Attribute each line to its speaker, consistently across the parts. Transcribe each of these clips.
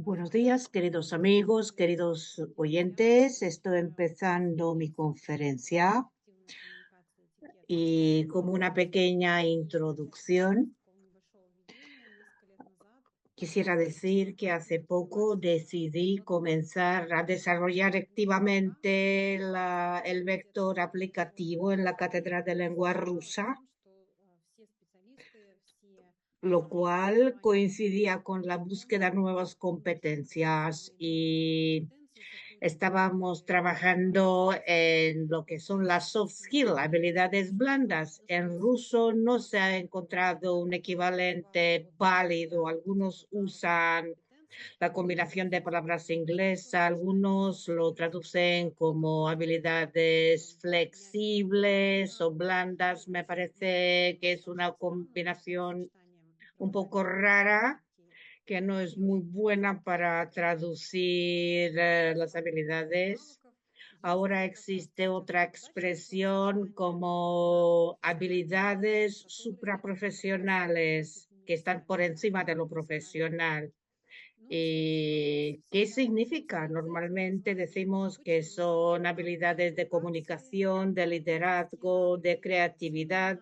Speaker 1: Buenos días, queridos amigos, queridos oyentes. Estoy empezando mi conferencia y como una pequeña introducción, quisiera decir que hace poco decidí comenzar a desarrollar activamente el vector aplicativo en la Cátedra de Lengua Rusa, lo cual coincidía con la búsqueda de nuevas competencias y estábamos trabajando en lo que son las soft skills, habilidades blandas. En ruso no se ha encontrado un equivalente válido. Algunos usan la combinación de palabras inglesas, algunos lo traducen como habilidades flexibles o blandas. Me parece que es una combinación un poco rara, que no es muy buena para traducir las habilidades. Ahora existe otra expresión como habilidades supraprofesionales que están por encima de lo profesional. ¿Y qué significa? Normalmente decimos que son habilidades de comunicación, de liderazgo, de creatividad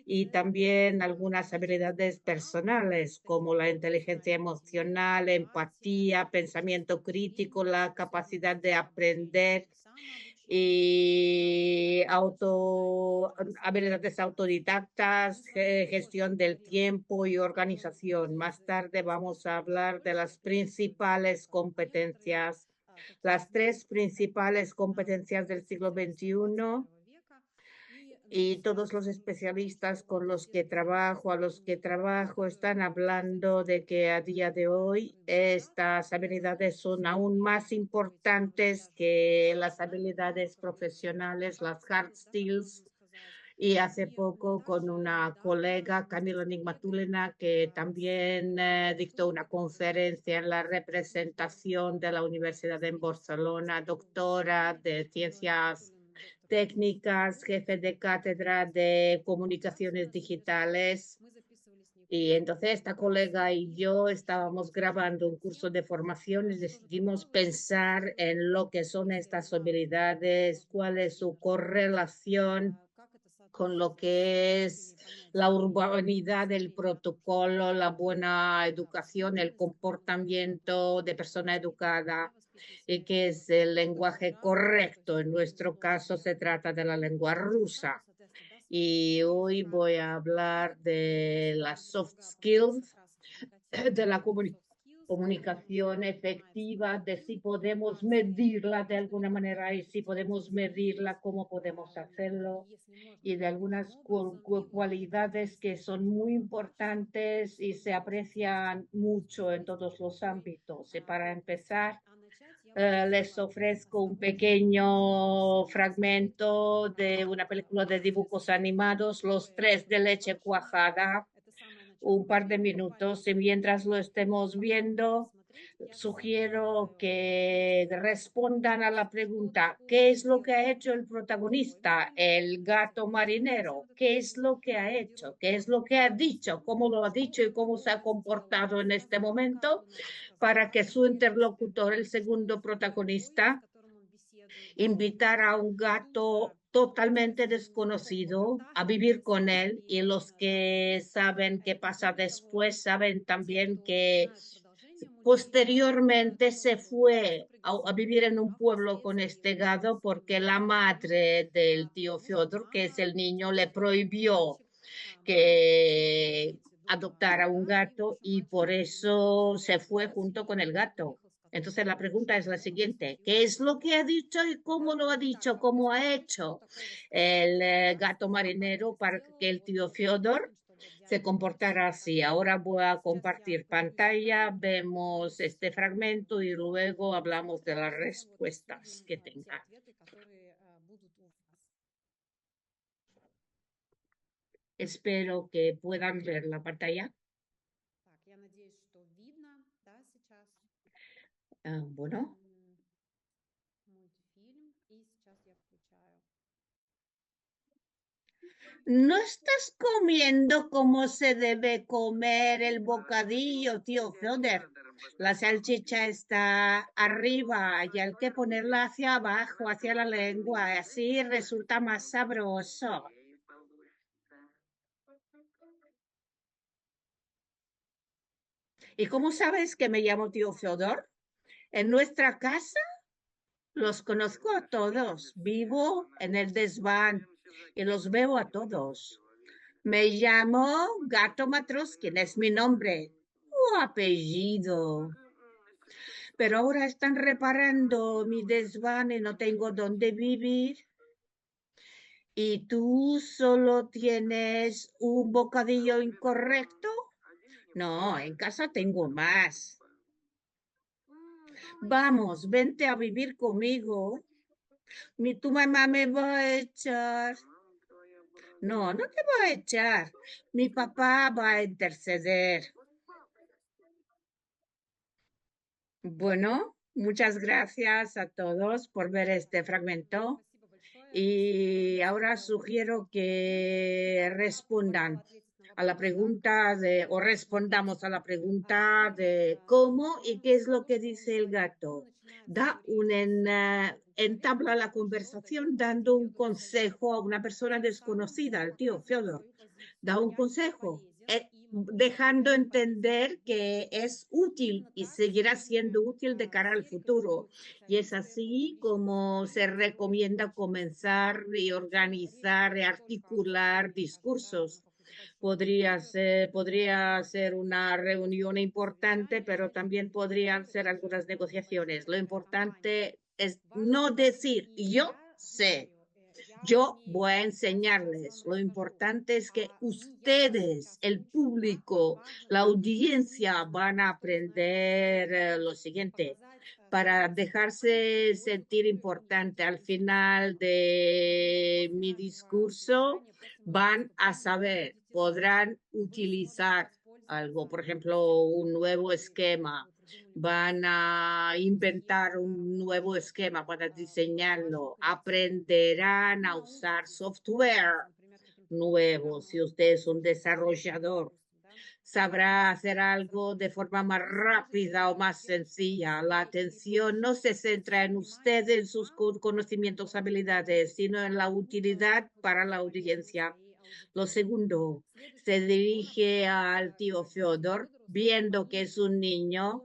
Speaker 1: y también algunas habilidades personales como la inteligencia emocional, empatía, pensamiento crítico, la capacidad de aprender y habilidades autodidactas, gestión del tiempo y organización. Más tarde vamos a hablar de las principales competencias, las tres principales competencias del siglo XXI, y todos los especialistas con los que trabajo, a los que trabajo, están hablando de que a día de hoy estas habilidades son aún más importantes que las habilidades profesionales, las hard skills. Y hace poco con una colega, Camila Nigmatulina, que también dictó una conferencia en la representación de la Universidad de Barcelona, doctora de ciencias técnicas, jefe de cátedra de comunicaciones digitales. Y entonces esta colega y yo estábamos grabando un curso de formación y decidimos pensar en lo que son estas habilidades, cuál es su correlación con lo que es la urbanidad, el protocolo, la buena educación, el comportamiento de persona educada, y que es el lenguaje correcto. En nuestro caso se trata de la lengua rusa. Y hoy voy a hablar de las soft skills, de la comunicación efectiva, de si podemos medirla de alguna manera y si podemos medirla, cómo podemos hacerlo, y de algunas cualidades que son muy importantes y se aprecian mucho en todos los ámbitos. Y para empezar, les ofrezco un pequeño fragmento de una película de dibujos animados, Los Tres de Leche Cuajada, un par de minutos, y mientras lo estemos viendo, sugiero que respondan a la pregunta: ¿qué es lo que ha hecho el protagonista, el gato marinero? ¿Qué es lo que ha hecho? ¿Qué es lo que ha dicho? ¿Cómo lo ha dicho y cómo se ha comportado en este momento para que su interlocutor, el segundo protagonista, invitar a un gato totalmente desconocido a vivir con él? Y los que saben qué pasa después saben también que posteriormente se fue a vivir en un pueblo con este gato porque la madre del tío Fyodor, que es el niño, le prohibió que adoptara un gato y por eso se fue junto con el gato. Entonces la pregunta es la siguiente: ¿qué es lo que ha dicho y cómo lo ha dicho, cómo ha hecho el gato marinero para que el tío Fyodor se comportara así? Ahora voy a compartir pantalla, vemos este fragmento y luego hablamos de las respuestas que tenga. Espero que puedan ver la pantalla. Bueno. No estás comiendo como se debe comer el bocadillo, tío Fiodor. La salchicha está arriba y hay que ponerla hacia abajo, hacia la lengua, así resulta más sabroso. ¿Y cómo sabes que me llamo tío Fiodor? En nuestra casa los conozco a todos. Vivo en el desván y los veo a todos. Me llamo Gato Matroskin, es mi nombre o apellido. Pero ahora están reparando mi desván y no tengo dónde vivir. ¿Y tú solo tienes un bocadillo incorrecto? No, en casa tengo más. Vamos, vente a vivir conmigo. Tu mamá me va a echar. No, no te va a echar. Mi papá va a interceder. Bueno, muchas gracias a todos por ver este fragmento y ahora sugiero que respondan a la pregunta o respondamos a la pregunta de cómo y qué es lo que dice el gato. Entabla la conversación dando un consejo a una persona desconocida, al tío Fyodor. Da un consejo, dejando entender que es útil y seguirá siendo útil de cara al futuro. Y es así como se recomienda comenzar y organizar y articular discursos. Podría ser una reunión importante, pero también podrían ser algunas negociaciones. Lo importante es no decir yo sé, yo voy a enseñarles. Lo importante es que ustedes, el público, la audiencia van a aprender lo siguiente para dejarse sentir importante. Al final de mi discurso van a saber, podrán utilizar algo, por ejemplo, un nuevo esquema, van a inventar un nuevo esquema para diseñarlo, aprenderán a usar software nuevo. Si usted es un desarrollador, sabrá hacer algo de forma más rápida o más sencilla. La atención no se centra en usted, en sus conocimientos, habilidades, sino en la utilidad para la audiencia. Lo segundo, se dirige al tío Fyodor, viendo que es un niño,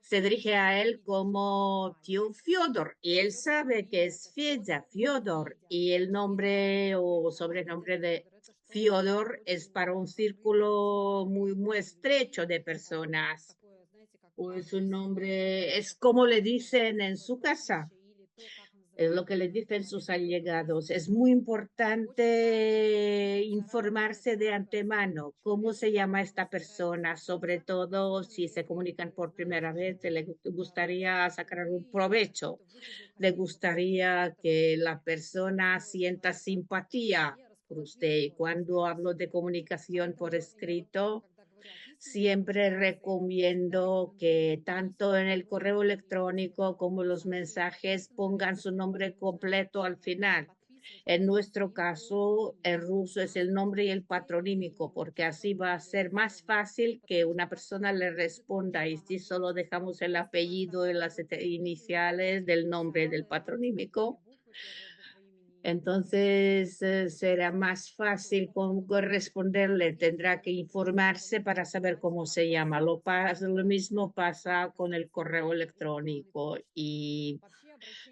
Speaker 1: se dirige a él como tío Fyodor y él sabe que es Fedya, Fyodor y el nombre o sobrenombre de Fyodor es para un círculo muy estrecho de personas. O es un nombre, es como le dicen en su casa, es lo que les dicen sus allegados. Es muy importante informarse de antemano cómo se llama esta persona, sobre todo si se comunican por primera vez, le gustaría sacar un provecho, le gustaría que la persona sienta simpatía por usted. Y cuando hablo de comunicación por escrito, siempre recomiendo que tanto en el correo electrónico como los mensajes pongan su nombre completo al final. En nuestro caso, en ruso es el nombre y el patronímico, porque así va a ser más fácil que una persona le responda y si solo dejamos el apellido y las iniciales del nombre del patronímico, entonces será más fácil corresponderle, tendrá que informarse para saber cómo se llama. Lo mismo pasa con el correo electrónico y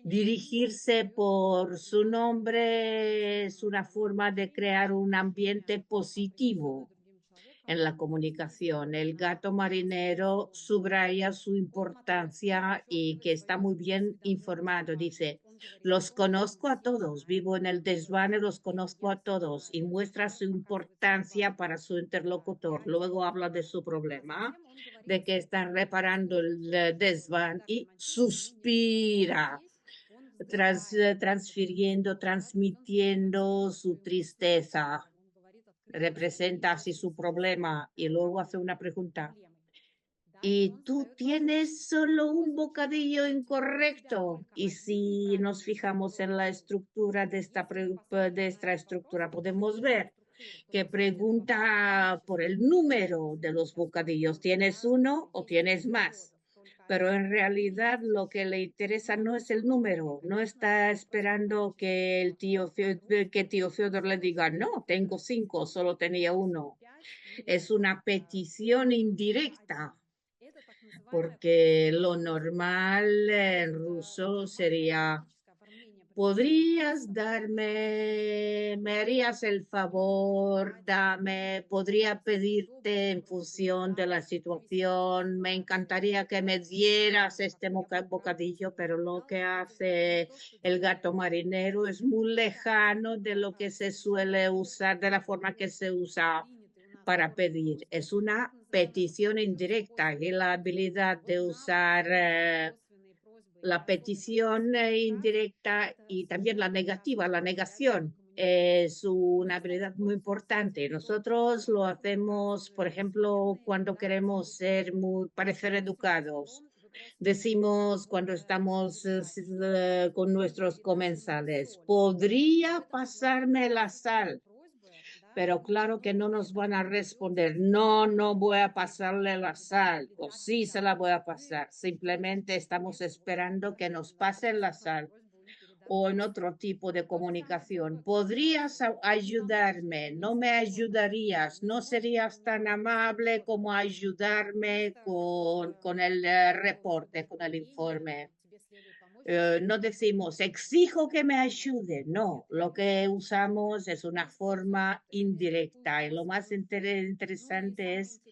Speaker 1: dirigirse por su nombre es una forma de crear un ambiente positivo en la comunicación. El gato marinero subraya su importancia y que está muy bien informado. Dice, los conozco a todos, vivo en el desván y los conozco a todos y muestra su importancia para su interlocutor. Luego habla de su problema, de que está reparando el desván y suspira transmitiendo su tristeza, representa así su problema y luego hace una pregunta. Y tú tienes solo un bocadillo incorrecto. Y si nos fijamos en la estructura de esta estructura, podemos ver que pregunta por el número de los bocadillos. ¿Tienes uno o tienes más? Pero en realidad lo que le interesa no es el número, no está esperando que que tío Fiodor le diga, no, tengo 5, solo tenía uno. Es una petición indirecta, porque lo normal en ruso sería, ¿podrías darme, me harías el favor, podría pedirte en función de la situación, me encantaría que me dieras este bocadillo, pero lo que hace el gato marinero es muy lejano de lo que se suele usar, de la forma que se usa para pedir. Es una petición indirecta y la habilidad de usar la petición indirecta y también la negativa, la negación. Es una habilidad muy importante. Nosotros lo hacemos, por ejemplo, cuando queremos parecer educados. Decimos cuando estamos con nuestros comensales, ¿podría pasarme la sal? Pero claro que no nos van a responder, no, no voy a pasarle la sal, o sí se la voy a pasar. Simplemente estamos esperando que nos pasen la sal o en otro tipo de comunicación. ¿Podrías ayudarme? ¿No me ayudarías? ¿No serías tan amable como ayudarme con el reporte, con el informe? No decimos, exijo que me ayude. No, lo que usamos es una forma indirecta. Y lo más interesante es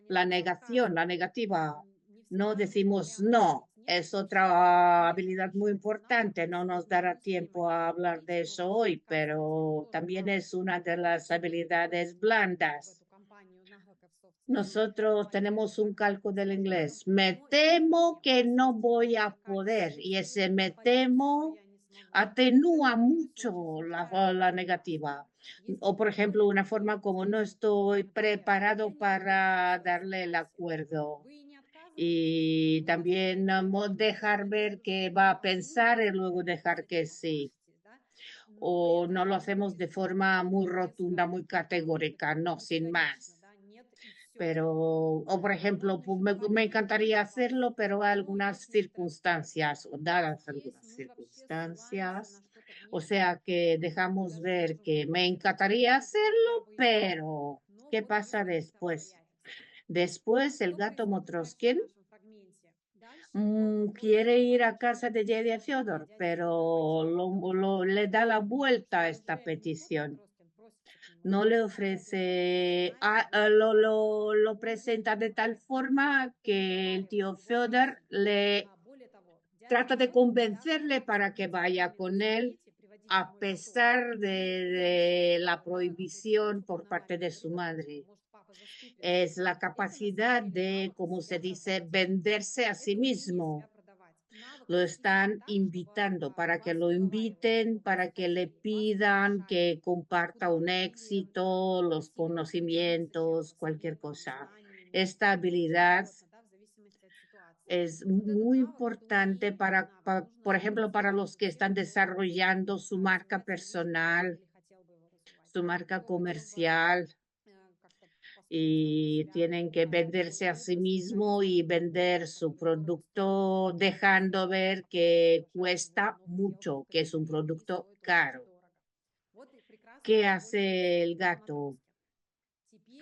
Speaker 1: la negación, la negativa. No decimos no. Es otra habilidad muy importante. No nos dará tiempo a hablar de eso hoy, pero también es una de las habilidades blandas. Nosotros tenemos un calco del inglés. Me temo que no voy a poder. Y ese me temo atenúa mucho la negativa. O, por ejemplo, una forma como no estoy preparado para darle el acuerdo. Y también dejar ver que va a pensar y luego dejar que sí. O no lo hacemos de forma muy rotunda, muy categórica, no, sin más. Pero, o por ejemplo, me encantaría hacerlo, pero hay algunas circunstancias, o dadas algunas circunstancias, o sea que dejamos ver que me encantaría hacerlo, pero ¿qué pasa después? Después el gato Motroskin quiere ir a casa de Yedia Fyodor, pero le da la vuelta a esta petición. No le ofrece, lo presenta de tal forma que el tío Fyodor le trata de convencerle para que vaya con él, a pesar de la prohibición por parte de su madre. Es la capacidad de, como se dice, venderse a sí mismo. Lo están invitando para que lo inviten, para que le pidan que comparta un éxito, los conocimientos, cualquier cosa. Esta habilidad es muy importante por ejemplo, para los que están desarrollando su marca personal, su marca comercial y tienen que venderse a sí mismo y vender su producto dejando ver que cuesta mucho, que es un producto caro. ¿Qué hace el gato?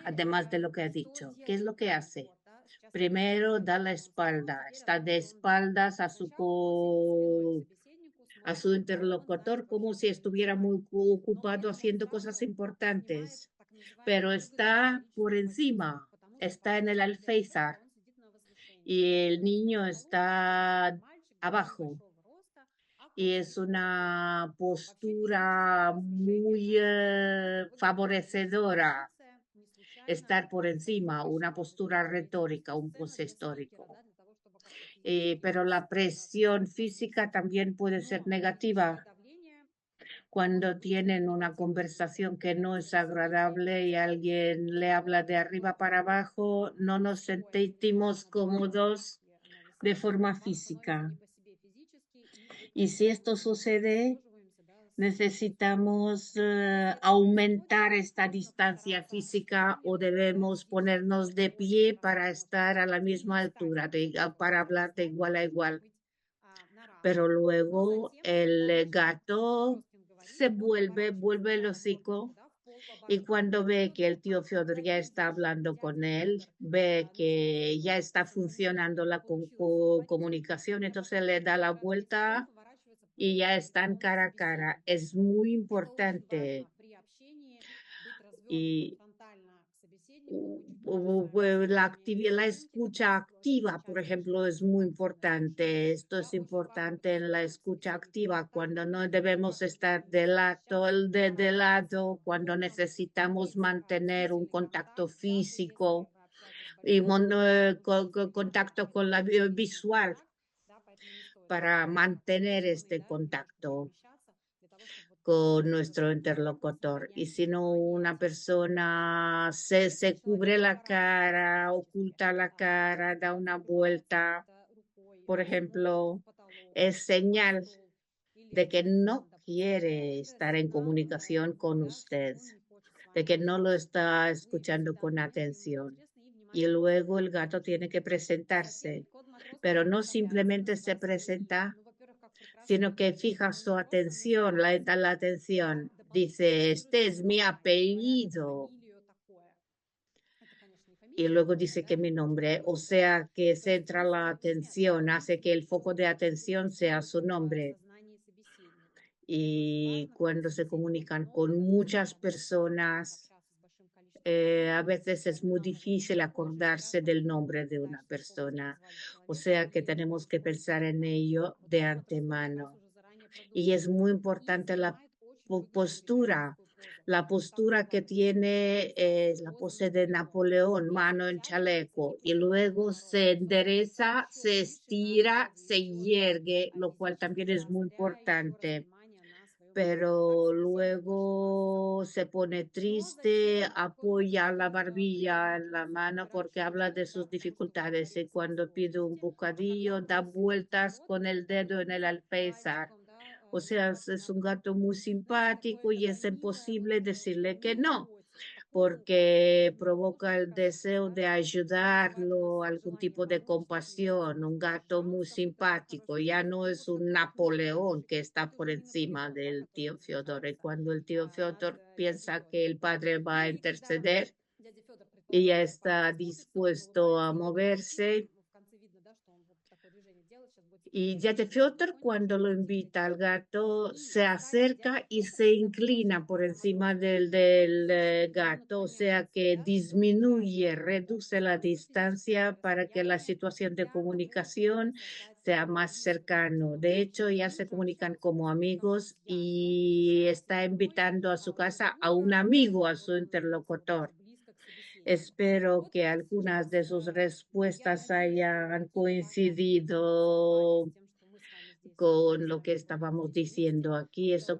Speaker 1: Además de lo que ha dicho, ¿qué es lo que hace? Primero da la espalda, está de espaldas a su interlocutor como si estuviera muy ocupado haciendo cosas importantes, pero está por encima, está en el alféizar y el niño está abajo. Y es una postura muy favorecedora estar por encima, una postura retórica, un posestórico. Pero la presión física también puede ser negativa cuando tienen una conversación que no es agradable y alguien le habla de arriba para abajo, no nos sentimos cómodos de forma física. Y si esto sucede, ¿Necesitamos aumentar esta distancia física o debemos ponernos de pie para estar a la misma altura, para hablar de igual a igual? Pero luego el gato vuelve el hocico y cuando ve que el tío Fyodor ya está hablando con él, ve que ya está funcionando la comunicación, entonces le da la vuelta y ya están cara a cara. Es muy importante y la escucha activa, por ejemplo, es muy importante. Esto es importante en la escucha activa, cuando no debemos estar de lado, cuando necesitamos mantener un contacto físico y contacto con la visual para mantener este contacto con nuestro interlocutor. Y si no, una persona se cubre la cara, oculta la cara, da una vuelta, por ejemplo, es señal de que no quiere estar en comunicación con usted, de que no lo está escuchando con atención. Y luego el gato tiene que presentarse, pero no simplemente se presenta, sino que fija su atención, la atención. Dice, este es mi apellido. Y luego dice que mi nombre, o sea, que centra la atención, hace que el foco de atención sea su nombre. Y cuando se comunican con muchas personas, a veces es muy difícil acordarse del nombre de una persona. O sea que tenemos que pensar en ello de antemano. Y es muy importante la postura. La postura que tiene la pose de Napoleón, mano en chaleco, y luego se endereza, se estira, se yergue, lo cual también es muy importante, pero luego se pone triste, apoya la barbilla en la mano porque habla de sus dificultades y cuando pide un bocadillo da vueltas con el dedo en el alféizar. O sea, es un gato muy simpático y es imposible decirle que no porque provoca el deseo de ayudarlo, algún tipo de compasión, un gato muy simpático, ya no es un Napoleón que está por encima del tío Fiodor. Y cuando el tío Fiodor piensa que el padre va a interceder y ya está dispuesto a moverse, y Jade Fiodor, cuando lo invita al gato, se acerca y se inclina por encima del gato, o sea que disminuye, reduce la distancia para que la situación de comunicación sea más cercano. De hecho, ya se comunican como amigos y está invitando a su casa a un amigo, a su interlocutor. Espero que algunas de sus respuestas hayan coincidido con lo que estábamos diciendo aquí. Eso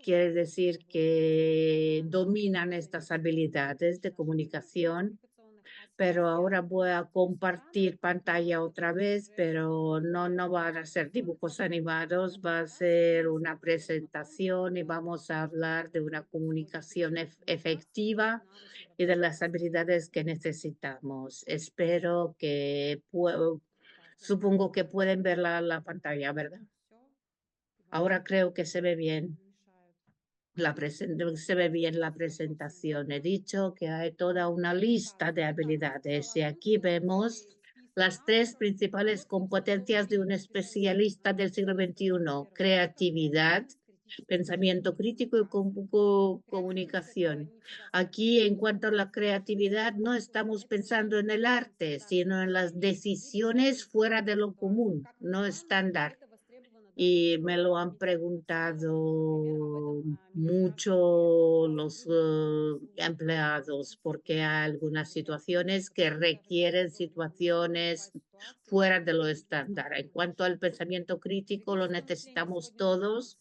Speaker 1: quiere decir que dominan estas habilidades de comunicación, pero ahora voy a compartir pantalla otra vez, pero no van a ser dibujos animados, va a ser una presentación y vamos a hablar de una comunicación efectiva y de las habilidades que necesitamos. Espero que supongo que pueden ver la pantalla, ¿verdad? Ahora creo que se ve bien. Se ve bien la presentación. He dicho que hay toda una lista de habilidades y aquí vemos las tres principales competencias de un especialista del siglo XXI: creatividad, pensamiento crítico y comunicación. Aquí, en cuanto a la creatividad, no estamos pensando en el arte, sino en las decisiones fuera de lo común, no estándar. Y me lo han preguntado mucho los empleados porque hay algunas situaciones que requieren situaciones fuera de lo estándar. En cuanto al pensamiento crítico, lo necesitamos todos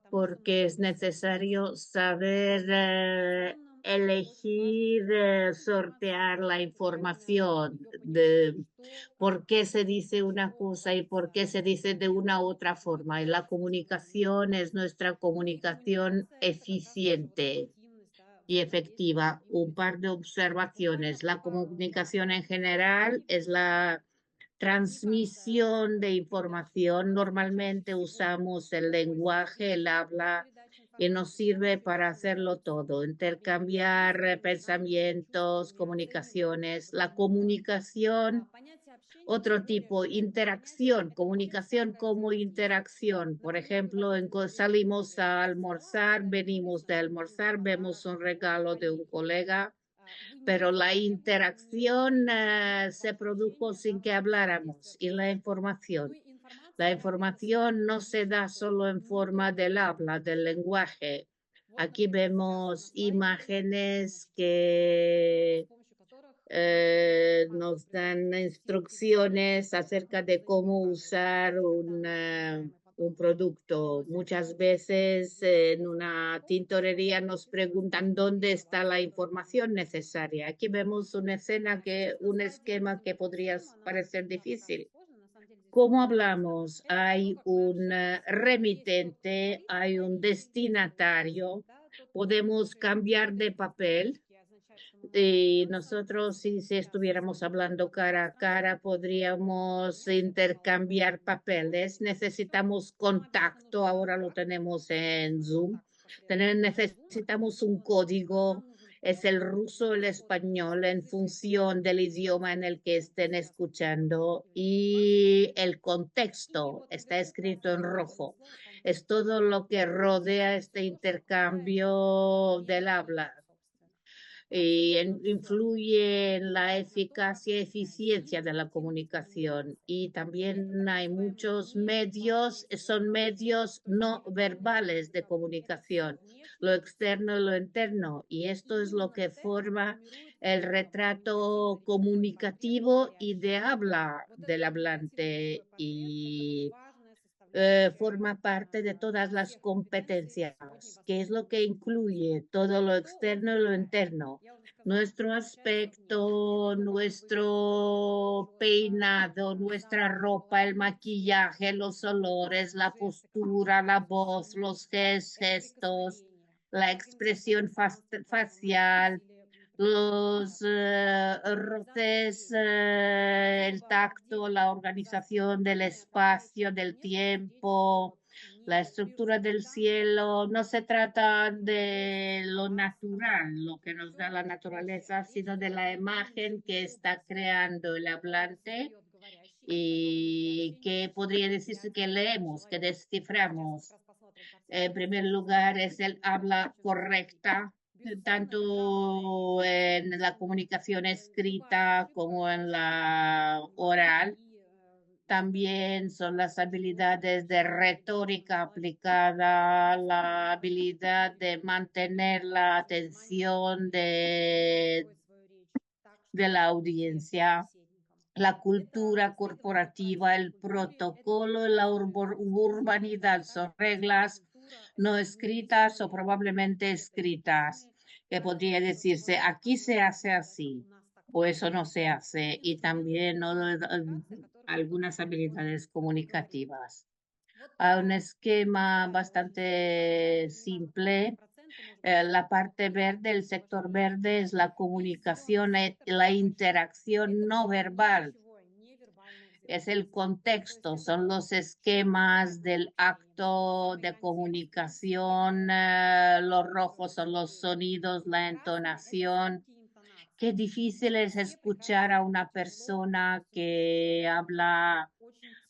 Speaker 1: porque es necesario saber elegir, sortear la información de por qué se dice una cosa y por qué se dice de una u otra forma. Y la comunicación es nuestra comunicación eficiente y efectiva. Un par de observaciones. La comunicación en general es la transmisión de información. Normalmente usamos el lenguaje, el habla, y nos sirve para hacerlo todo, intercambiar pensamientos, comunicaciones. La comunicación, otro tipo, interacción, comunicación como interacción. Por ejemplo, salimos a almorzar, venimos de almorzar, vemos un regalo de un colega, pero la interacción se produjo sin que habláramos. Y la información no se da solo en forma del habla, del lenguaje. Aquí vemos imágenes que nos dan instrucciones acerca de cómo usar un producto. Muchas veces en una tintorería nos preguntan dónde está la información necesaria. Aquí vemos una escena un esquema que podría parecer difícil. ¿Cómo hablamos? Hay un remitente, hay un destinatario, podemos cambiar de papel y nosotros, si estuviéramos hablando cara a cara, podríamos intercambiar papeles. Necesitamos contacto, ahora lo tenemos en Zoom. Necesitamos un código, es el ruso, el español, en función del idioma en el que estén escuchando y el contexto está escrito en rojo. Es todo lo que rodea este intercambio del habla y influye en la eficacia y eficiencia de la comunicación. Y también hay muchos medios, son medios no verbales de comunicación, lo externo y lo interno. Y esto es lo que forma el retrato comunicativo y de habla del hablante y forma parte de todas las competencias, que es lo que incluye todo lo externo y lo interno. Nuestro aspecto, nuestro peinado, nuestra ropa, el maquillaje, los olores, la postura, la voz, los gestos, la expresión facial, los roces, el tacto, la organización del espacio, del tiempo, la estructura del cielo. No se trata de lo natural, lo que nos da la naturaleza, sino de la imagen que está creando el hablante y que podría decirse que leemos, que desciframos. En primer lugar, es el habla correcta, tanto en la comunicación escrita como en la oral. También son las habilidades de retórica aplicada, la habilidad de mantener la atención de la audiencia, la cultura corporativa, el protocolo y la urbanidad son reglas no escritas o probablemente escritas, que podría decirse aquí se hace así o eso no se hace, y también ¿no? Algunas habilidades comunicativas. A un esquema bastante simple. La parte verde, el sector verde es la comunicación, la interacción no verbal, es el contexto, son los esquemas del acto de comunicación, los rojos son los sonidos, la entonación. Qué difícil es escuchar a una persona que habla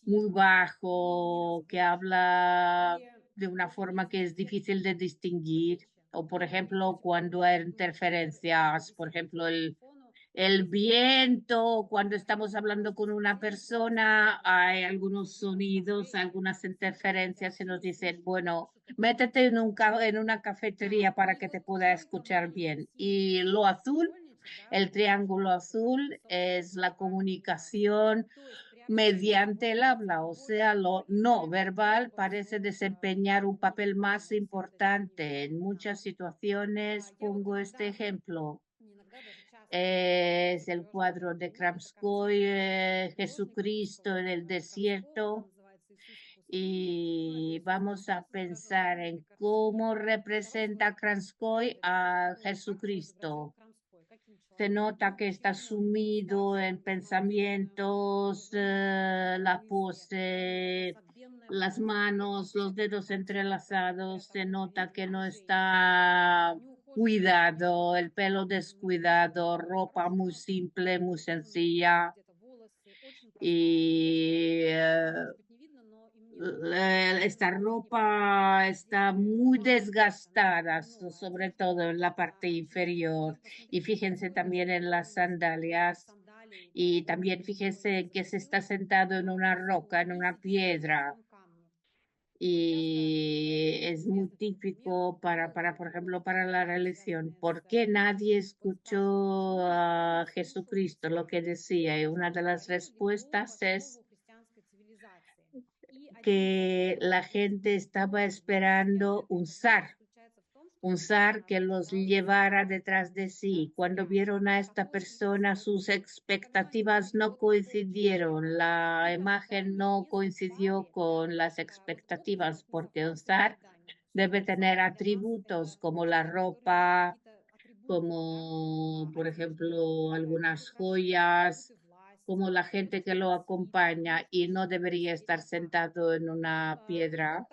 Speaker 1: muy bajo, que habla de una forma que es difícil de distinguir. O, por ejemplo, cuando hay interferencias, por ejemplo, el viento, cuando estamos hablando con una persona, hay algunos sonidos, algunas interferencias y nos dicen, bueno, métete en una cafetería para que te pueda escuchar bien. Y lo azul, el triángulo azul, es la comunicación mediante el habla, o sea, lo no verbal parece desempeñar un papel más importante. En muchas situaciones, pongo este ejemplo, es el cuadro de Kramskoy, Jesucristo en el desierto, y vamos a pensar en cómo representa Kramskoy a Jesucristo. Se nota que está sumido en pensamientos, la pose, las manos, los dedos entrelazados. Se nota que no está cuidado, el pelo descuidado, ropa muy simple, muy sencilla. Y esta ropa está muy desgastada, sobre todo en la parte inferior. Y fíjense también en las sandalias. Y también fíjense que se está sentado en una roca, en una piedra. Y es muy típico por ejemplo, para la religión. ¿Por qué nadie escuchó a Jesucristo lo que decía? Y una de las respuestas es que la gente estaba esperando un zar que los llevara detrás de sí. Cuando vieron a esta persona, sus expectativas no coincidieron, la imagen no coincidió con las expectativas, porque un zar debe tener atributos como la ropa, como por ejemplo algunas joyas, como la gente que lo acompaña, y no debería estar sentado en una piedra.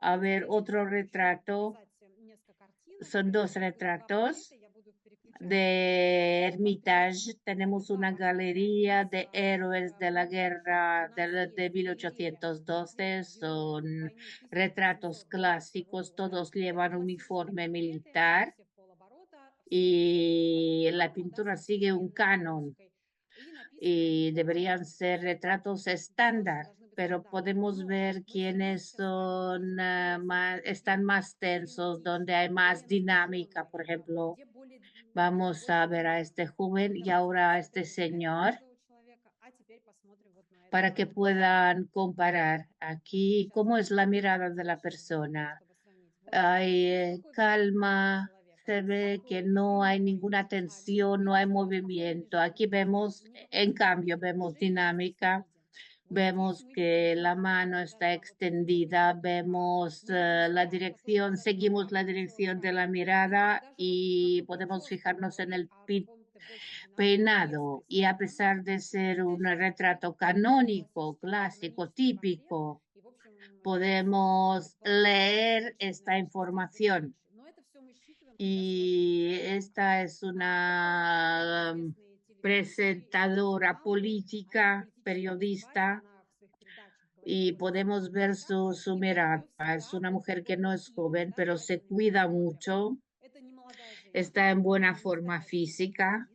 Speaker 1: A ver, otro retrato. Son dos retratos de Hermitage. Tenemos una galería de héroes de la guerra de 1812. Son retratos clásicos, todos llevan uniforme militar y la pintura sigue un canon y deberían ser retratos estándar, pero podemos ver quiénes son están más tensos, donde hay más dinámica. Por ejemplo, vamos a ver a este joven y ahora a este señor para que puedan comparar aquí cómo es la mirada de la persona. Hay calma, se ve que no hay ninguna tensión, no hay movimiento. Aquí vemos, en cambio, vemos dinámica, vemos que la mano está extendida, vemos la dirección, seguimos la dirección de la mirada y podemos fijarnos en el peinado. Y a pesar de ser un retrato canónico, clásico, típico, podemos leer esta información. Y esta es una presentadora política, periodista, y podemos ver su mirada. Es una mujer que no es joven, pero se cuida mucho, está en buena forma física,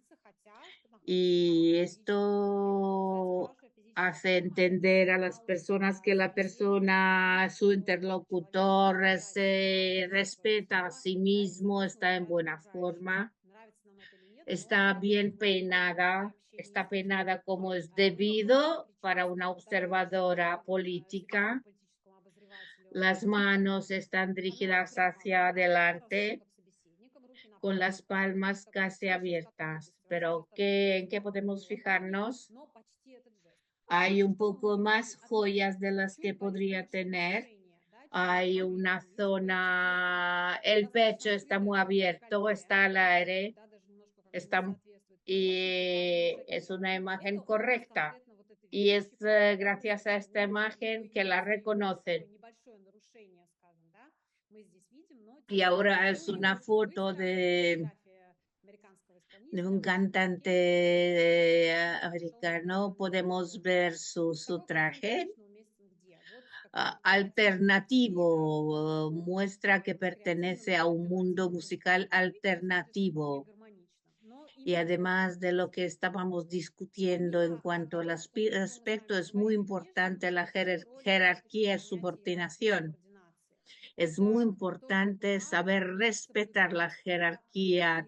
Speaker 1: y esto hace entender a las personas que la persona, su interlocutor, se respeta a sí mismo, está en buena forma, está bien peinada, está peinada como es debido para una observadora política. Las manos están dirigidas hacia adelante con las palmas casi abiertas. Pero ¿en qué podemos fijarnos? Hay un poco más joyas de las que podría tener. Hay una zona, el pecho está muy abierto, está al aire, está, y es una imagen correcta. Y es gracias a esta imagen que la reconocen. Y ahora es una foto de un cantante americano. Podemos ver su traje alternativo, muestra que pertenece a un mundo musical alternativo. Y además de lo que estábamos discutiendo en cuanto al aspecto, es muy importante la jerarquía y subordinación. Es muy importante saber respetar la jerarquía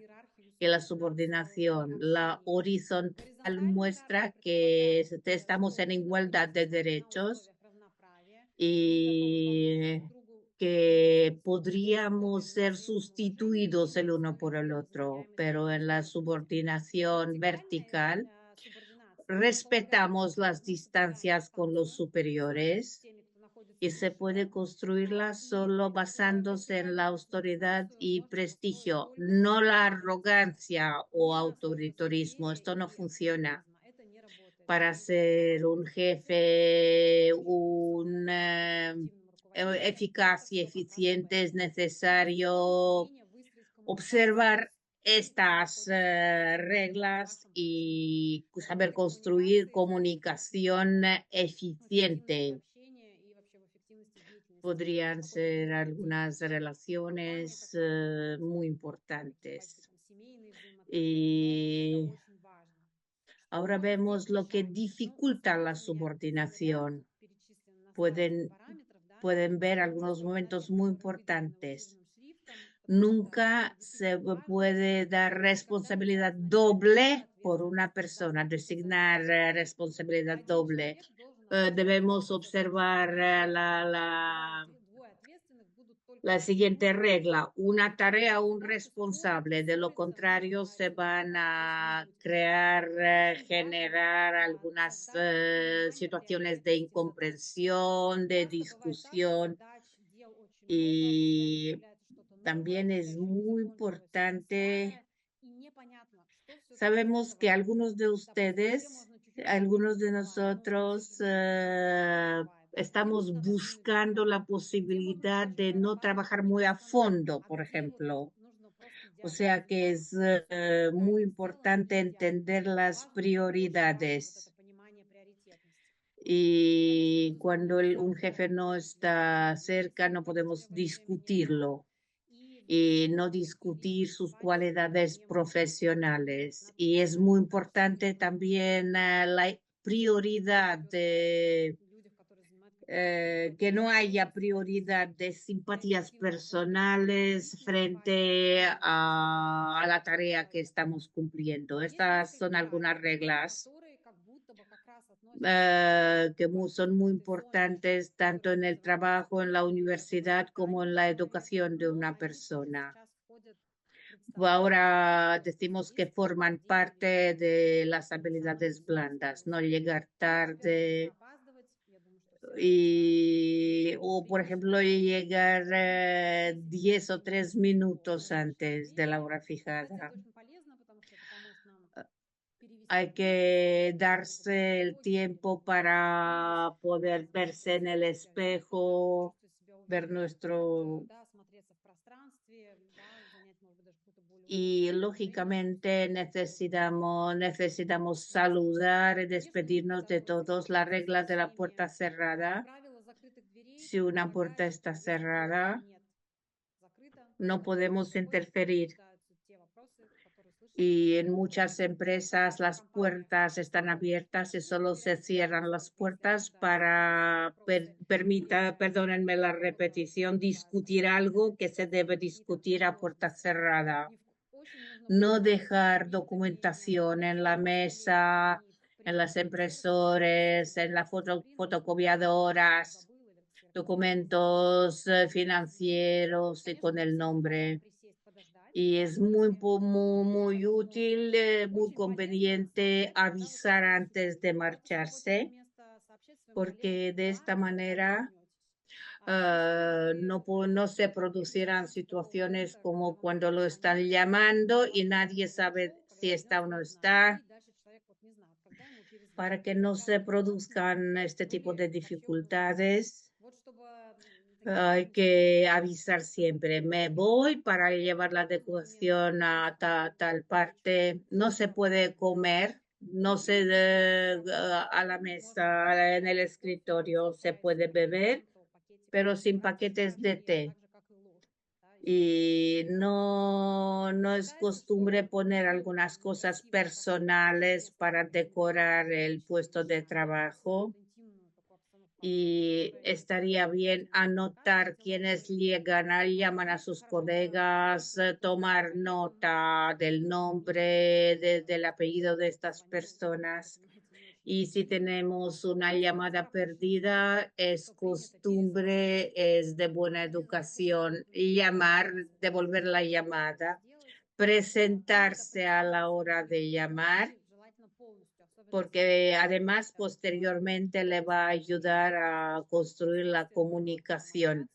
Speaker 1: y la subordinación. La horizontal muestra que estamos en igualdad de derechos y que podríamos ser sustituidos el uno por el otro, pero en la subordinación vertical respetamos las distancias con los superiores y se puede construirla solo basándose en la autoridad y prestigio, no la arrogancia o autoritarismo. Esto no funciona. Para ser un jefe, eficaz y eficiente es necesario observar estas reglas y saber construir comunicación eficiente. Podrían ser algunas relaciones muy importantes. Y ahora vemos lo que dificulta la subordinación. Pueden ver algunos momentos muy importantes. Nunca se puede dar responsabilidad doble por una persona, designar responsabilidad doble. Debemos observar la siguiente regla: una tarea, un responsable. De lo contrario, se van a crear, generar algunas situaciones de incomprensión, de discusión. Y también es muy importante. Sabemos que algunos de ustedes, algunos de nosotros, estamos buscando la posibilidad de no trabajar muy a fondo, por ejemplo. O sea que es muy importante entender las prioridades. Y cuando un jefe no está cerca, no podemos discutirlo y no discutir sus cualidades profesionales. Y es muy importante también la prioridad de que no haya prioridad de simpatías personales frente a la tarea que estamos cumpliendo. Estas son algunas reglas que son muy importantes tanto en el trabajo, en la universidad, como en la educación de una persona. Ahora decimos que forman parte de las habilidades blandas, no llegar tarde o por ejemplo llegar 10 o 3 minutos antes de la hora fijada. Hay que darse el tiempo para poder verse en el espejo, ver nuestro. Y lógicamente necesitamos saludar y despedirnos de todos. La regla de la puerta cerrada. Si una puerta está cerrada, no podemos interferir. Y en muchas empresas las puertas están abiertas y solo se cierran las puertas para perdónenme la repetición, discutir algo que se debe discutir a puerta cerrada. No dejar documentación en la mesa, en las impresores, en las fotocopiadoras, documentos financieros y con el nombre. Y es muy útil, muy conveniente avisar antes de marcharse, porque de esta manera no se producirán situaciones como cuando lo están llamando y nadie sabe si está o no está, para que no se produzcan este tipo de dificultades. Hay que avisar siempre. Me voy para llevar la adecuación a tal parte. No se puede comer, no se a la mesa, en el escritorio se puede beber, pero sin paquetes de té. Y no es costumbre poner algunas cosas personales para decorar el puesto de trabajo. y estaría bien anotar quiénes llegan, llaman a sus colegas, tomar nota del nombre, del apellido de estas personas. Y si tenemos una llamada perdida, es costumbre, es de buena educación llamar, devolver la llamada, presentarse a la hora de llamar, porque además posteriormente le va a ayudar a construir la comunicación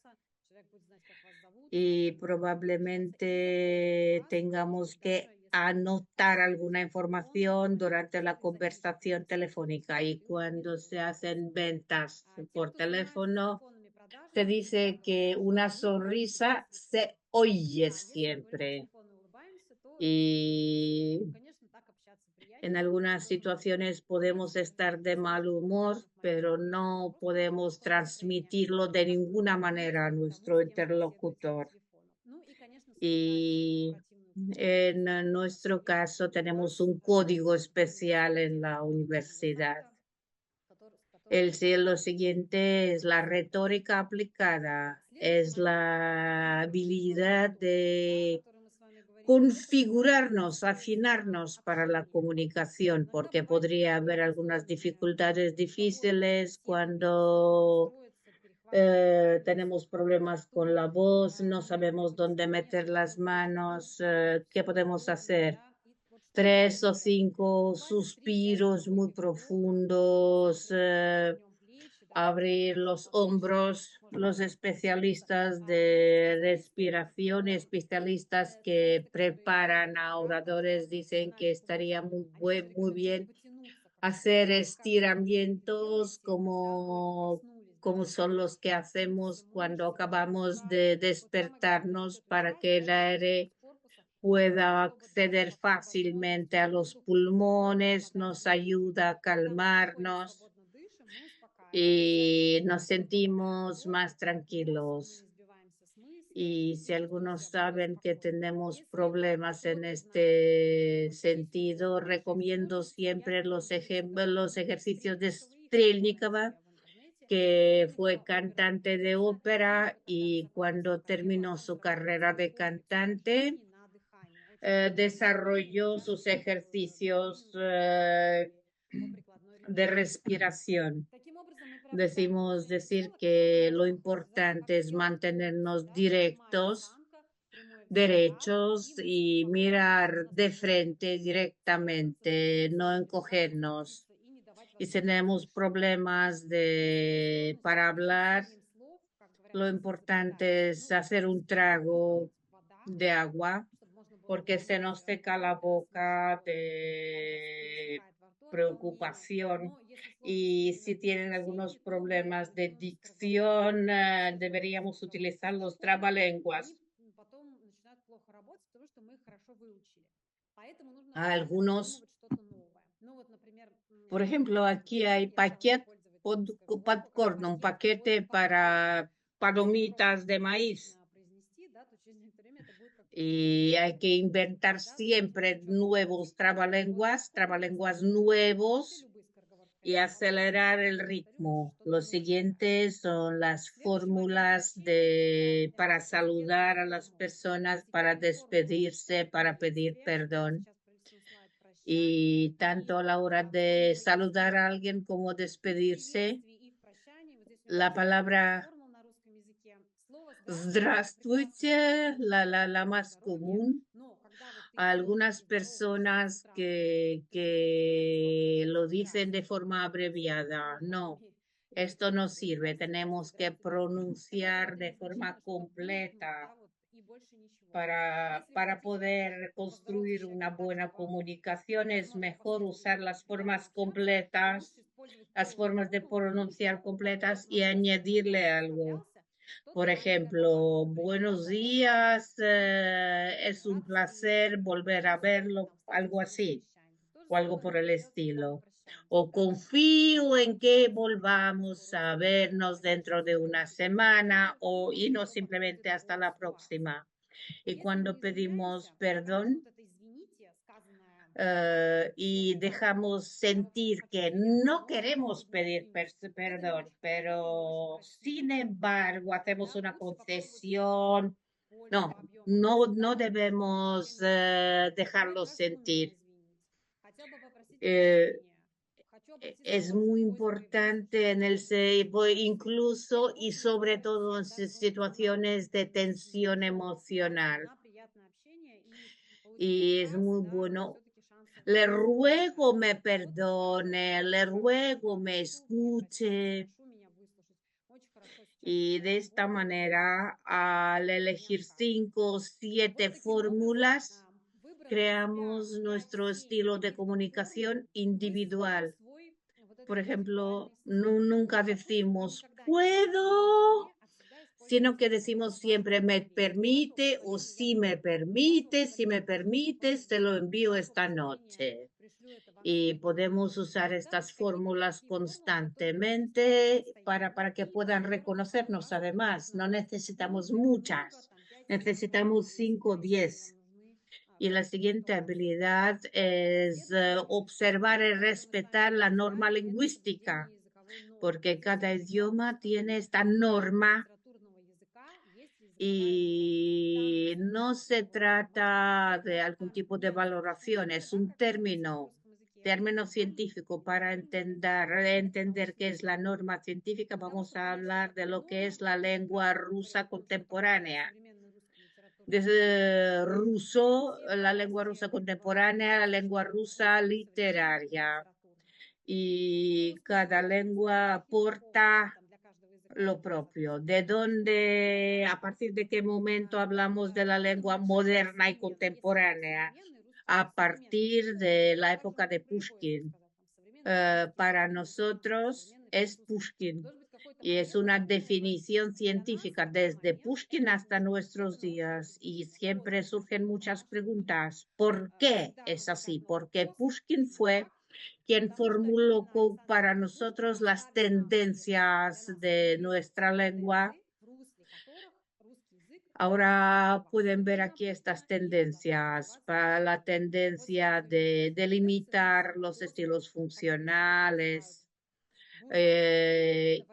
Speaker 1: y probablemente tengamos que anotar alguna información durante la conversación telefónica y cuando se hacen ventas por teléfono, se dice que una sonrisa se oye siempre y en algunas situaciones podemos estar de mal humor, pero no podemos transmitirlo de ninguna manera a nuestro interlocutor. Y en nuestro caso tenemos un código especial en la universidad. Lo siguiente es la retórica aplicada, es la habilidad de configurarnos, afinarnos para la comunicación, porque podría haber algunas dificultades difíciles cuando tenemos problemas con la voz, no sabemos dónde meter las manos, ¿qué podemos hacer? 3 o 5 suspiros muy profundos, abrir los hombros. Los especialistas de respiración, especialistas que preparan a oradores, dicen que estaría muy bien hacer estiramientos como son los que hacemos cuando acabamos de despertarnos para que el aire pueda acceder fácilmente a los pulmones, nos ayuda a calmarnos y nos sentimos más tranquilos. Y si algunos saben que tenemos problemas en este sentido, recomiendo siempre los ejercicios de Strelnikova, que fue cantante de ópera y cuando terminó su carrera de cantante, desarrolló sus ejercicios de respiración. Decimos decir que lo importante es mantenernos directos, derechos y mirar de frente directamente, no encogernos. Y si tenemos problemas para hablar, lo importante es hacer un trago de agua porque se nos seca la boca de preocupación y si tienen algunos problemas de dicción, deberíamos utilizar los trabalenguas. A algunos, por ejemplo, aquí hay popcorn, un paquete para palomitas de maíz. Y hay que inventar siempre nuevos trabalenguas nuevos y acelerar el ritmo. Los siguientes son las fórmulas para saludar a las personas, para despedirse, para pedir perdón. Y tanto a la hora de saludar a alguien como despedirse, la palabra здравствуйте, la más común. A algunas personas que lo dicen de forma abreviada. No, esto no sirve. Tenemos que pronunciar de forma completa para poder construir una buena comunicación. Es mejor usar las formas completas, las formas de pronunciar completas y añadirle algo. Por ejemplo, buenos días, es un placer volver a verlo, algo así, o algo por el estilo. O confío en que volvamos a vernos dentro de una semana y no simplemente hasta la próxima. Y cuando pedimos perdón, y dejamos sentir que no queremos pedir perdón, pero sin embargo hacemos una concesión. No, no debemos dejarlos sentir. Eh, es muy importante en incluso y sobre todo en situaciones de tensión emocional. Y es muy bueno. Le ruego me perdone, le ruego me escuche. Y de esta manera, al elegir 5 o 7 fórmulas, creamos nuestro estilo de comunicación individual. Por ejemplo, nunca decimos puedo, sino que decimos siempre me permite o si me permites, te lo envío esta noche. Y podemos usar estas fórmulas constantemente para que puedan reconocernos. Además, no necesitamos muchas, necesitamos 5 o 10. Y la siguiente habilidad es observar y respetar la norma lingüística, porque cada idioma tiene esta norma y no se trata de algún tipo de valoración, es un término científico para entender qué es la norma científica. Vamos a hablar de lo que es la lengua rusa contemporánea. Desde ruso, la lengua rusa contemporánea, la lengua rusa literaria. Y cada lengua aporta lo propio. ¿De dónde, a partir de qué momento hablamos de la lengua moderna y contemporánea? A partir de la época de Pushkin. Para nosotros es Pushkin y es una definición científica desde Pushkin hasta nuestros días y siempre surgen muchas preguntas. ¿Por qué es así? Porque Pushkin fue quien formuló para nosotros las tendencias de nuestra lengua. Ahora pueden ver aquí estas tendencias, para la tendencia de delimitar los estilos funcionales,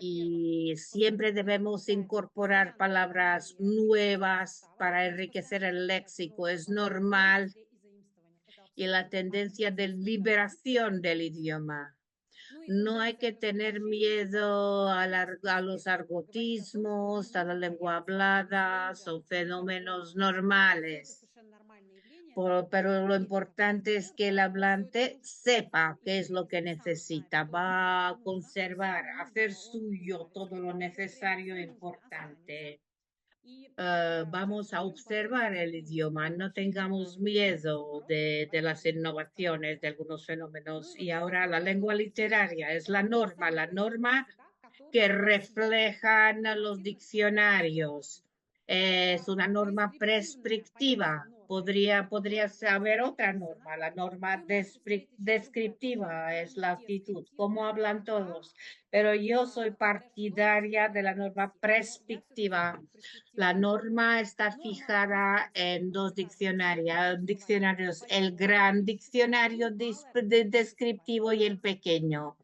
Speaker 1: y siempre debemos incorporar palabras nuevas para enriquecer el léxico. Es normal y la tendencia de liberación del idioma. No hay que tener miedo a los argotismos, a la lengua hablada, son fenómenos normales. Pero lo importante es que el hablante sepa qué es lo que necesita, va a conservar, a hacer suyo todo lo necesario e importante. Vamos a observar el idioma, no tengamos miedo de las innovaciones, de algunos fenómenos. Y ahora la lengua literaria es la norma que reflejan los diccionarios. Es una norma prescriptiva. Podría haber otra norma. La norma descriptiva es la actitud, cómo hablan todos. Pero yo soy partidaria de la norma prescriptiva. La norma está fijada en 2 diccionarios, el gran diccionario descriptivo y el pequeño.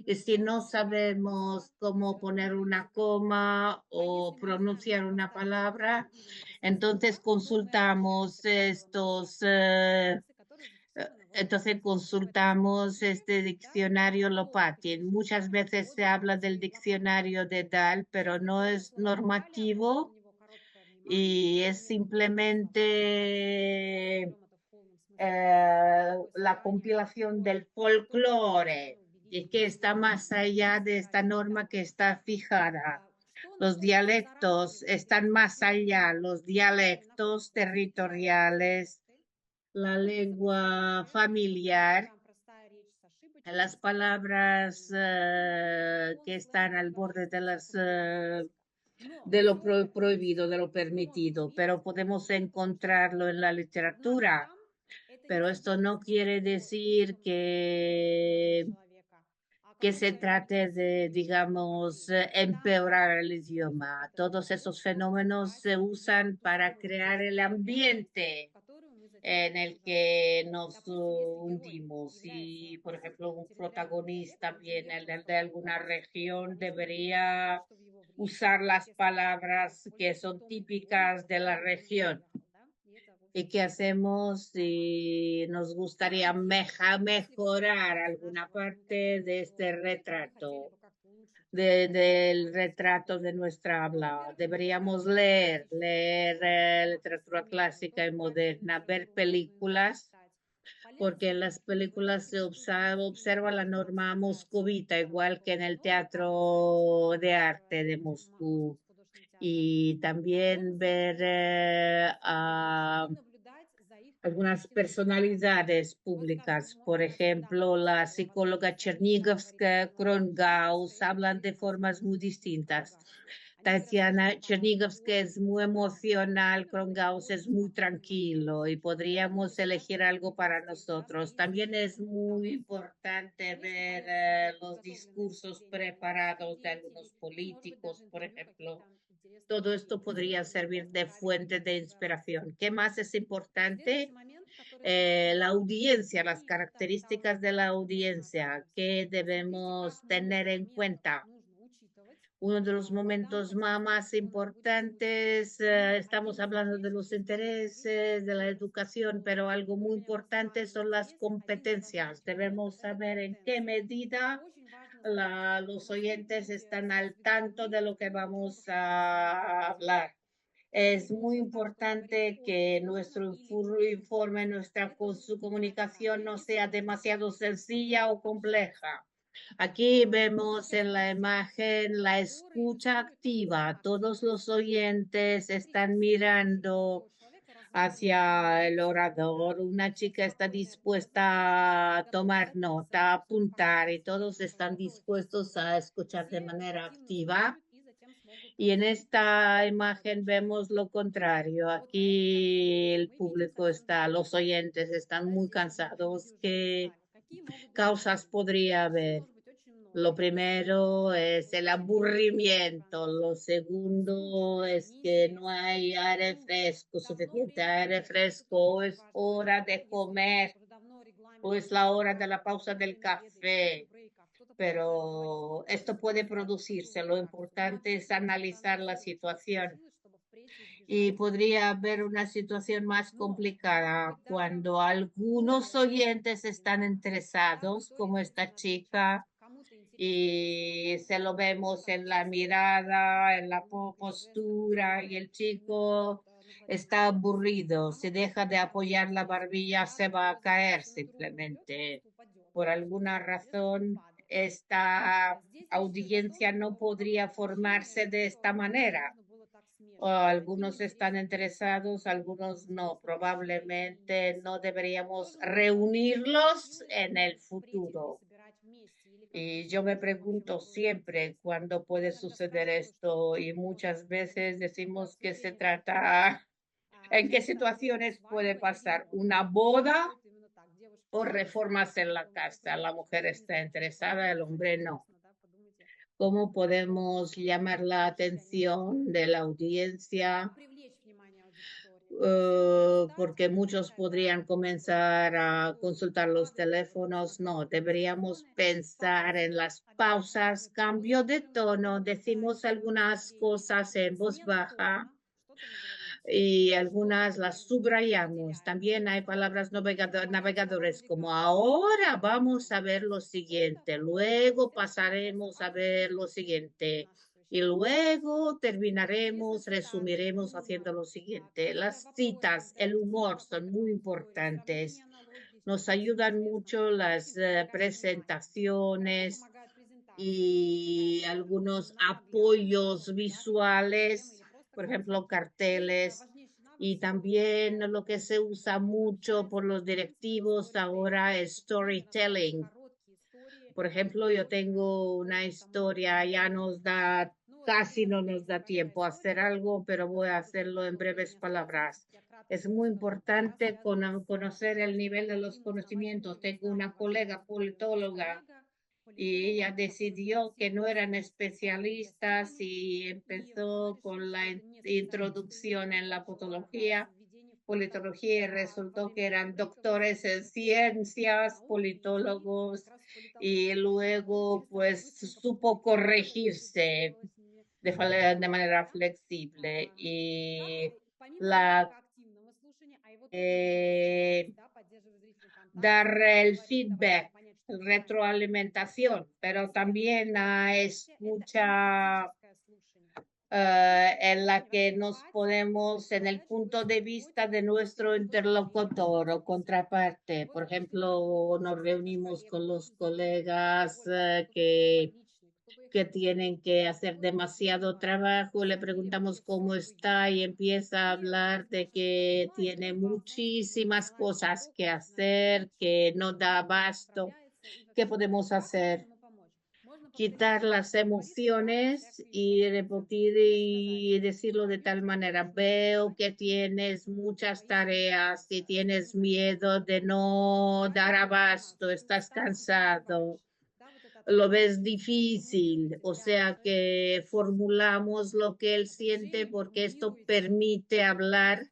Speaker 1: Y si no sabemos cómo poner una coma o pronunciar una palabra, entonces consultamos este diccionario Lopatin. Muchas veces se habla del diccionario de Dal, pero no es normativo y es simplemente la compilación del folclore y que está más allá de esta norma que está fijada. Los dialectos están más allá, los dialectos territoriales, la lengua familiar, las palabras que están al borde de lo prohibido, de lo permitido, pero podemos encontrarlo en la literatura. Pero esto no quiere decir que se trate de, digamos, empeorar el idioma. Todos esos fenómenos se usan para crear el ambiente en el que nos hundimos. Y, por ejemplo, un protagonista viene de alguna región, debería usar las palabras que son típicas de la región. ¿Y qué hacemos si nos gustaría mejorar alguna parte de este retrato? Del retrato de nuestra habla. Deberíamos leer literatura clásica y moderna, ver películas, porque en las películas se observa la norma moscovita, igual que en el Teatro de Arte de Moscú. Y también ver a algunas personalidades públicas, por ejemplo, la psicóloga Chernigovska, Gauss, hablan de formas muy distintas. Tatiana Chernigovska es muy emocional, Gauss es muy tranquilo y podríamos elegir algo para nosotros. También es muy importante ver los discursos preparados de algunos políticos, por ejemplo. Todo esto podría servir de fuente de inspiración. ¿Qué más es importante? La audiencia, las características de la audiencia que debemos tener en cuenta. Uno de los momentos más importantes, estamos hablando de los intereses, de la educación, pero algo muy importante son las competencias. Debemos saber en qué medida los oyentes están al tanto de lo que vamos a hablar. Es muy importante que nuestro informe, nuestra su comunicación no sea demasiado sencilla o compleja. Aquí vemos en la imagen la escucha activa. Todos los oyentes están mirando hacia el orador. Una chica está dispuesta a tomar nota, a apuntar y todos están dispuestos a escuchar de manera activa. Y en esta imagen vemos lo contrario. Aquí el público está, los oyentes están muy cansados. ¿Qué causas podría haber? Lo primero es el aburrimiento. Lo segundo es que no hay aire fresco, suficiente aire fresco. O es hora de comer, o es la hora de la pausa del café. Pero esto puede producirse. Lo importante es analizar la situación. Y podría haber una situación más complicada cuando algunos oyentes están interesados, como esta chica, y se lo vemos en la mirada, en la postura, y el chico está aburrido, si deja de apoyar la barbilla se va a caer simplemente. Por alguna razón, esta audiencia no podría formarse de esta manera. O algunos están interesados, algunos no. Probablemente no deberíamos reunirlos en el futuro. Y yo me pregunto siempre cuándo puede suceder esto y muchas veces decimos que se trata, en qué situaciones puede pasar una boda o reformas en la casa. La mujer está interesada, el hombre no. ¿Cómo podemos llamar la atención de la audiencia? Porque muchos podrían comenzar a consultar los teléfonos. No, deberíamos pensar en las pausas, cambio de tono, decimos algunas cosas en voz baja y algunas las subrayamos. También hay palabras navegadores como ahora vamos a ver lo siguiente, luego pasaremos a ver lo siguiente y luego terminaremos, resumiremos haciendo lo siguiente. Las citas, el humor son muy importantes. Nos ayudan mucho las presentaciones y algunos apoyos visuales, por ejemplo, carteles, y también lo que se usa mucho por los directivos ahora es storytelling. Por ejemplo, yo tengo una historia, ya nos da, casi no nos da tiempo a hacer algo, pero voy a hacerlo en breves palabras. Es muy importante conocer el nivel de los conocimientos. Tengo una colega politóloga y ella decidió que no eran especialistas y empezó con la introducción en la patología politología y resultó que eran doctores en ciencias, politólogos, y luego pues supo corregirse de manera flexible y la eh, dar el feedback, retroalimentación, pero también escucha en la que nos ponemos en el punto de vista de nuestro interlocutor o contraparte. Por ejemplo, nos reunimos con los colegas que tienen que hacer demasiado trabajo, le preguntamos cómo está y empieza a hablar de que tiene muchísimas cosas que hacer, que no da abasto. ¿Qué podemos hacer? Quitar las emociones y repetir y decirlo de tal manera. Veo que tienes muchas tareas y tienes miedo de no dar abasto, estás cansado, lo ves difícil, o sea que formulamos lo que él siente porque esto permite hablar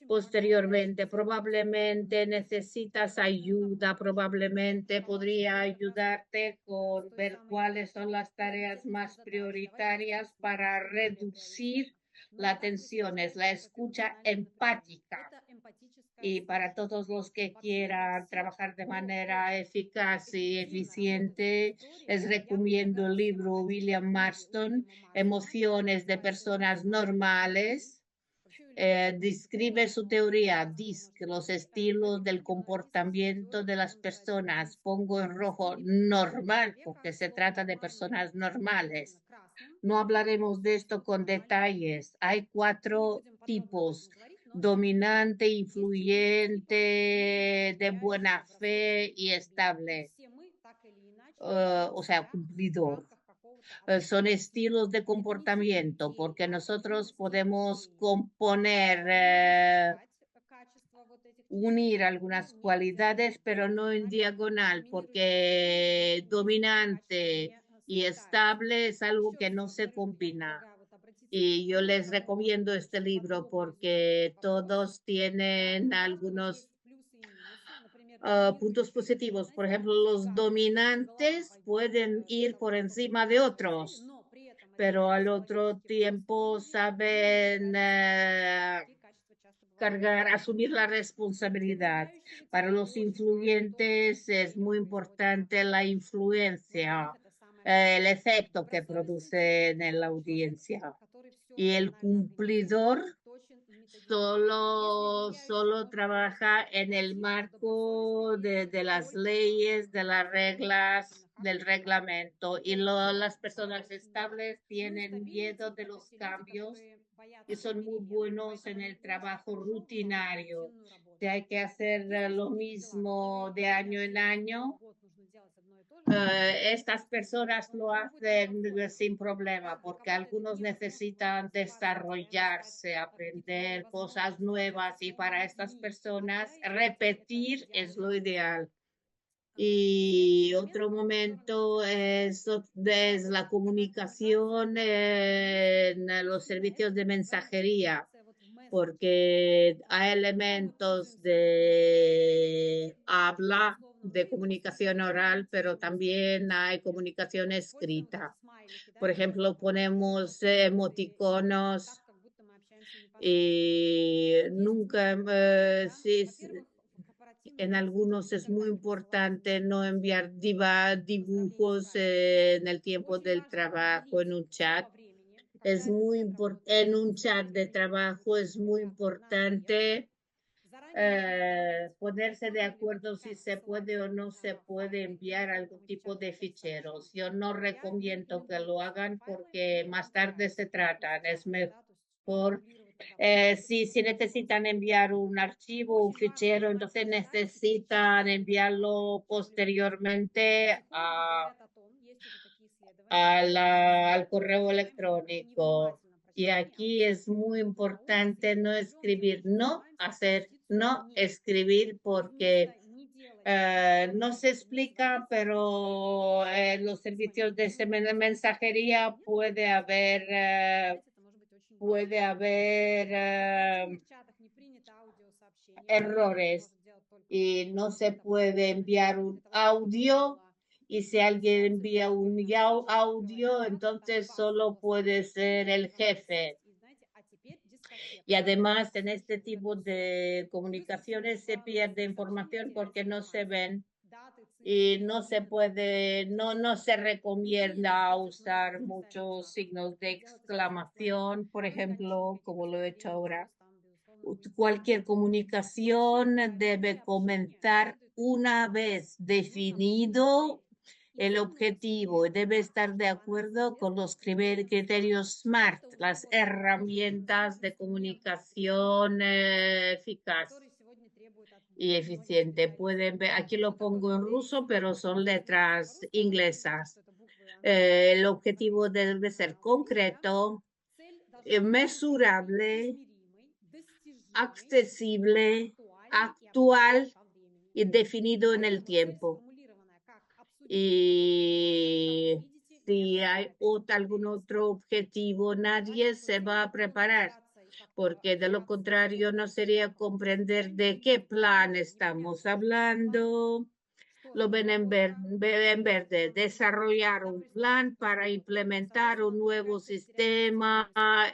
Speaker 1: posteriormente. Probablemente necesitas ayuda, probablemente podría ayudarte con ver cuáles son las tareas más prioritarias para reducir la tensión, es la escucha empática. Y para todos los que quieran trabajar de manera eficaz y eficiente, les recomiendo el libro William Marston, Emociones de personas normales. Describe su teoría DISC, los estilos del comportamiento de las personas. Pongo en rojo normal porque se trata de personas normales. No hablaremos de esto con detalles. Hay 4 tipos: dominante, influyente, de buena fe y estable, o sea, cumplidor. Son estilos de comportamiento porque nosotros podemos componer, unir algunas cualidades, pero no en diagonal, porque dominante y estable es algo que no se combina. Y yo les recomiendo este libro porque todos tienen algunos puntos positivos. Por ejemplo, los dominantes pueden ir por encima de otros, pero al otro tiempo saben cargar, asumir la responsabilidad. Para los influyentes es muy importante la influencia, el efecto que produce en la audiencia. Y el cumplidor solo trabaja en el marco de las leyes, de las reglas, del reglamento. Y las personas estables tienen miedo de los cambios y son muy buenos en el trabajo rutinario. Si hay que hacer lo mismo de año en año, estas personas lo hacen sin problema porque algunos necesitan desarrollarse, aprender cosas nuevas y para estas personas repetir es lo ideal. Y otro momento es la comunicación en los servicios de mensajería, porque hay elementos de habla, de comunicación oral, pero también hay comunicación escrita. Por ejemplo, ponemos emoticonos y nunca, sí, en algunos es muy importante no enviar dibujos en el tiempo del trabajo, en un chat. Es muy en un chat de trabajo es muy importante ponerse de acuerdo si se puede o no se puede enviar algún tipo de ficheros. Yo no recomiendo que lo hagan porque más tarde se tratan. Es mejor si necesitan enviar un archivo, un fichero, entonces necesitan enviarlo posteriormente al correo electrónico. Y aquí es muy importante no escribir, no escribir porque no se explica, pero en los servicios de mensajería puede haber errores y no se puede enviar un audio. Y si alguien envía un audio, entonces solo puede ser el jefe. Y además, en este tipo de comunicaciones se pierde información porque no se ven y no se puede, no se recomienda usar muchos signos de exclamación, por ejemplo, como lo he hecho ahora. Cualquier comunicación debe comenzar una vez definido el objetivo y debe estar de acuerdo con los criterios SMART, las herramientas de comunicación eficaz y eficiente. Pueden ver, aquí lo pongo en ruso, pero son letras inglesas. El objetivo debe ser concreto, mesurable, accesible, actual y definido en el tiempo. Y si hay algún otro objetivo, nadie se va a preparar, porque de lo contrario no sería comprender de qué plan estamos hablando. Lo ven en verde, desarrollar un plan para implementar un nuevo sistema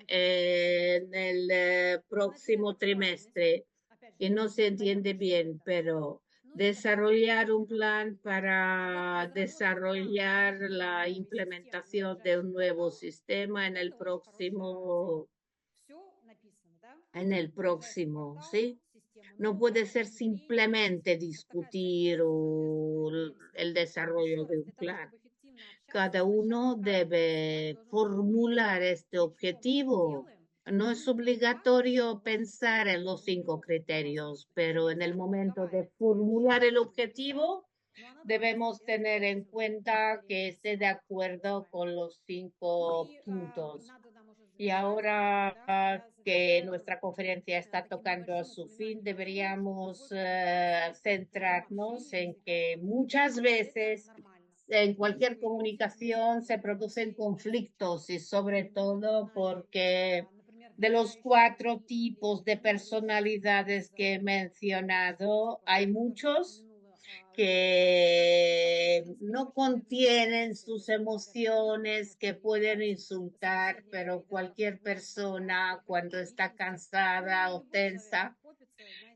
Speaker 1: en el próximo trimestre. Y no se entiende bien, pero desarrollar un plan para desarrollar la implementación de un nuevo sistema en el próximo, ¿sí? No puede ser simplemente discutir el desarrollo de un plan. Cada uno debe formular este objetivo. No es obligatorio pensar en los 5 criterios, pero en el momento de formular el objetivo, debemos tener en cuenta que esté de acuerdo con los 5 puntos. Y ahora que nuestra conferencia está tocando a su fin, deberíamos centrarnos en que muchas veces en cualquier comunicación se producen conflictos y sobre todo porque de los 4 tipos de personalidades que he mencionado, hay muchos que no contienen sus emociones, que pueden insultar, pero cualquier persona cuando está cansada o tensa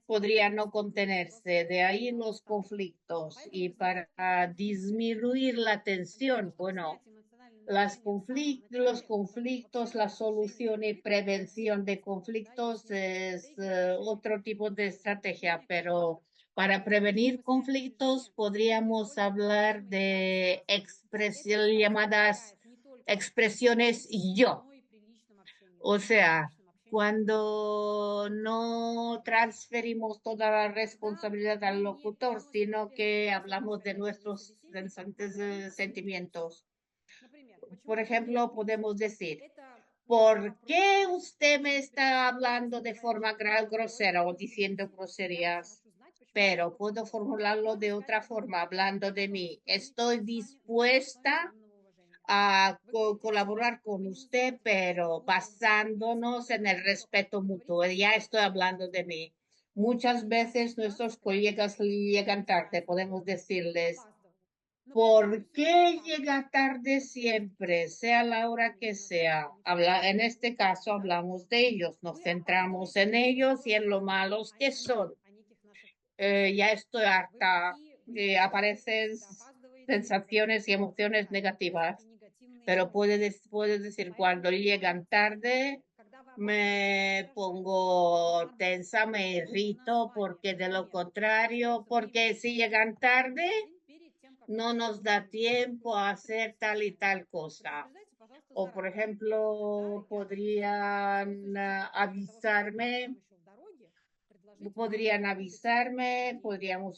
Speaker 1: podría no contenerse. De ahí los conflictos. Y para disminuir la tensión, bueno, los conflictos, la solución y prevención de conflictos es otro tipo de estrategia, pero para prevenir conflictos podríamos hablar de expresiones llamadas expresiones yo. O sea, cuando no transferimos toda la responsabilidad al locutor, sino que hablamos de nuestros sentimientos. Por ejemplo, podemos decir, ¿por qué usted me está hablando de forma grosera o diciendo groserías? Pero puedo formularlo de otra forma, hablando de mí. Estoy dispuesta a colaborar con usted, pero basándonos en el respeto mutuo. Ya estoy hablando de mí. Muchas veces nuestros colegas llegan tarde, podemos decirles, ¿por qué llega tarde siempre, sea la hora que sea? En este caso hablamos de ellos, nos centramos en ellos y en lo malos que son. Ya estoy harta, aparecen sensaciones y emociones negativas, pero puedes decir, cuando llegan tarde, me pongo tensa, me irrito, porque de lo contrario, porque si llegan tarde, no nos da tiempo a hacer tal y tal cosa. O, por ejemplo, podríamos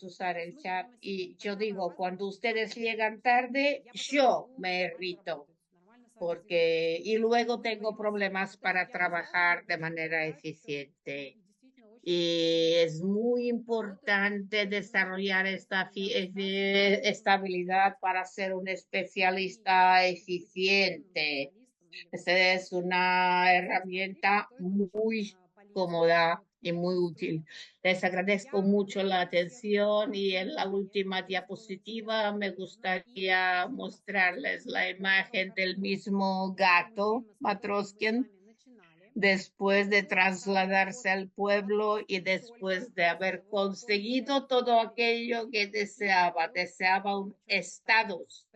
Speaker 1: usar el chat y yo digo, cuando ustedes llegan tarde, yo me irrito porque y luego tengo problemas para trabajar de manera eficiente. Y es muy importante desarrollar esta estabilidad para ser un especialista eficiente. Esta es una herramienta muy cómoda y muy útil. Les agradezco mucho la atención y en la última diapositiva me gustaría mostrarles la imagen del mismo gato, Matroskin, después de trasladarse al pueblo y después de haber conseguido todo aquello que deseaba un estatus.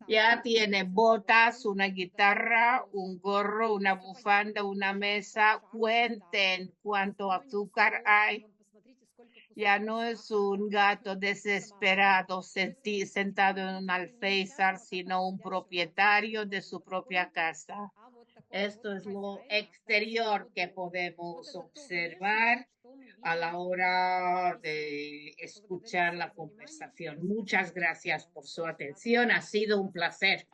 Speaker 1: Ya tiene botas, una guitarra, un gorro, una bufanda, una mesa. Cuenten cuánto azúcar hay. Ya no es un gato desesperado sentado en un alféizar, sino un propietario de su propia casa. Esto es lo exterior que podemos observar a la hora de escuchar la conversación. Muchas gracias por su atención. Ha sido un placer.